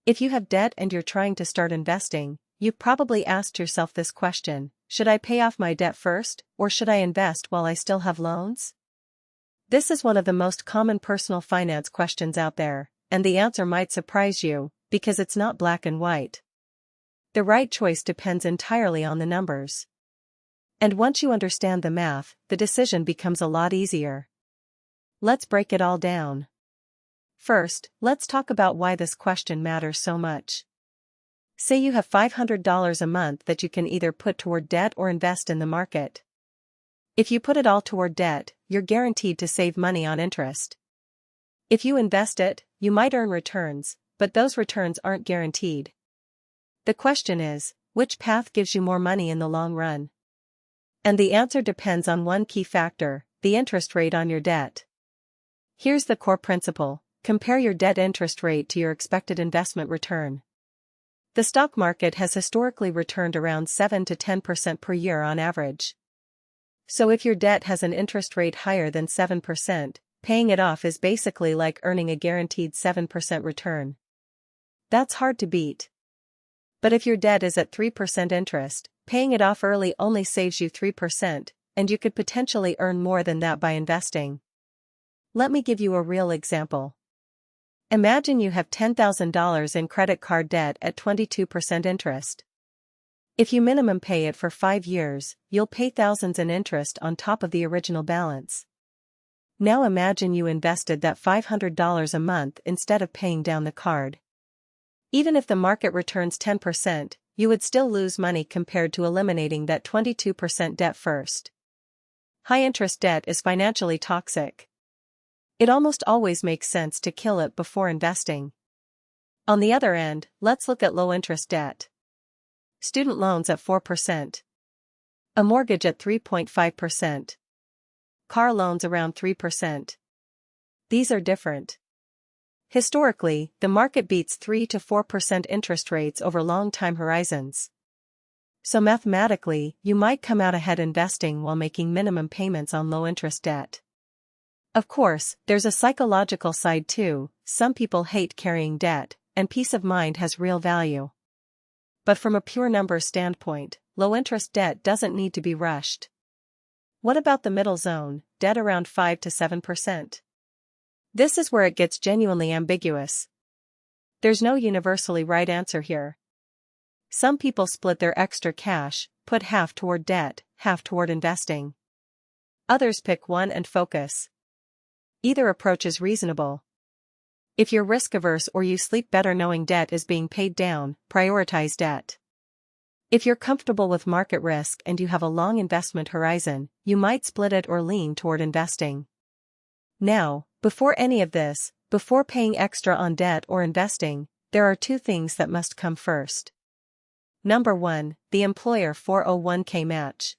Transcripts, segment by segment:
If you have debt and you're trying to start investing, you've probably asked yourself this question: should I pay off my debt first, or should I invest while I still have loans? This is one of the most common personal finance questions out there, and the answer might surprise you, because it's not black and white. The right choice depends entirely on the numbers. And once you understand the math, the decision becomes a lot easier. Let's break it all down. First, let's talk about why this question matters so much. Say you have $500 a month that you can either put toward debt or invest in the market. If you put it all toward debt, you're guaranteed to save money on interest. If you invest it, you might earn returns, but those returns aren't guaranteed. The question is, which path gives you more money in the long run? And the answer depends on one key factor: the interest rate on your debt. Here's the core principle: compare your debt interest rate to your expected investment return. The stock market has historically returned around 7 to 10% per year on average. So if your debt has an interest rate higher than 7%, paying it off is basically like earning a guaranteed 7% return. That's hard to beat. But if your debt is at 3% interest, paying it off early only saves you 3%, and you could potentially earn more than that by investing. Let me give you a real example. Imagine you have $10,000 in credit card debt at 22% interest. If you minimum pay it for 5 years, you'll pay thousands in interest on top of the original balance. Now imagine you invested that $500 a month instead of paying down the card. Even if the market returns 10%, you would still lose money compared to eliminating that 22% debt first. High-interest debt is financially toxic. It almost always makes sense to kill it before investing. On the other end, let's look at low-interest debt. Student loans at 4%. A mortgage at 3.5%. Car loans around 3%. These are different. Historically, the market beats 3 to 4% interest rates over long time horizons. So mathematically, you might come out ahead investing while making minimum payments on low-interest debt. Of course, there's a psychological side too. Some people hate carrying debt, and peace of mind has real value. But from a pure numbers standpoint, low-interest debt doesn't need to be rushed. What about the middle zone, debt around 5 to 7%? This is where it gets genuinely ambiguous. There's no universally right answer here. Some people split their extra cash, put half toward debt, half toward investing. Others pick one and focus. Either approach is reasonable. If you're risk-averse or you sleep better knowing debt is being paid down, prioritize debt. If you're comfortable with market risk and you have a long investment horizon, you might split it or lean toward investing. Now, before any of this, before paying extra on debt or investing, there are 2 things that must come first. Number 1, the employer 401k match.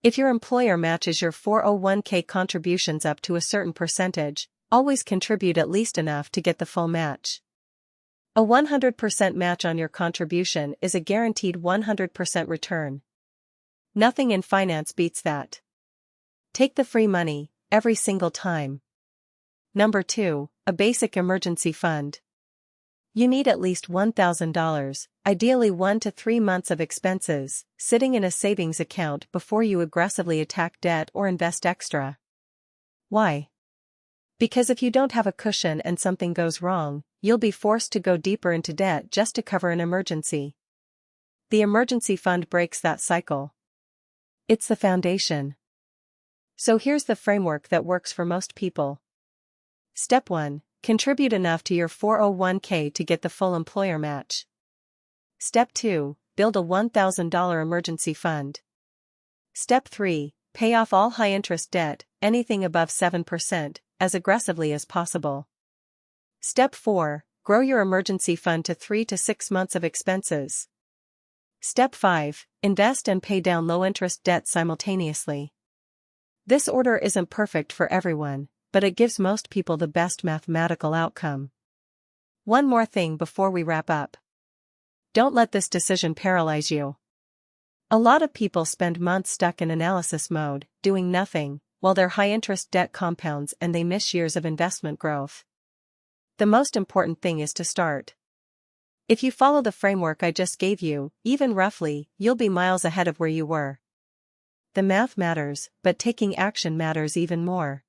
If your employer matches your 401k contributions up to a certain percentage, always contribute at least enough to get the full match. A 100% match on your contribution is a guaranteed 100% return. Nothing in finance beats that. Take the free money, every single time. Number 2, a basic emergency fund. You need at least $1,000, ideally 1 to 3 months of expenses, sitting in a savings account before you aggressively attack debt or invest extra. Why? Because if you don't have a cushion and something goes wrong, you'll be forced to go deeper into debt just to cover an emergency. The emergency fund breaks that cycle. It's the foundation. So here's the framework that works for most people. Step 1. Contribute enough to your 401k to get the full employer match. Step 2. Build a $1,000 emergency fund. Step 3. Pay off all high-interest debt, anything above 7%, as aggressively as possible. Step 4. Grow your emergency fund to 3 to 6 months of expenses. Step 5. Invest and pay down low-interest debt simultaneously. This order isn't perfect for everyone, but it gives most people the best mathematical outcome. One more thing before we wrap up. Don't let this decision paralyze you. A lot of people spend months stuck in analysis mode, doing nothing, while their high-interest debt compounds and they miss years of investment growth. The most important thing is to start. If you follow the framework I just gave you, even roughly, you'll be miles ahead of where you were. The math matters, but taking action matters even more.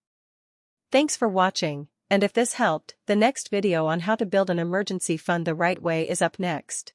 Thanks for watching, and if this helped, the next video on how to build an emergency fund the right way is up next.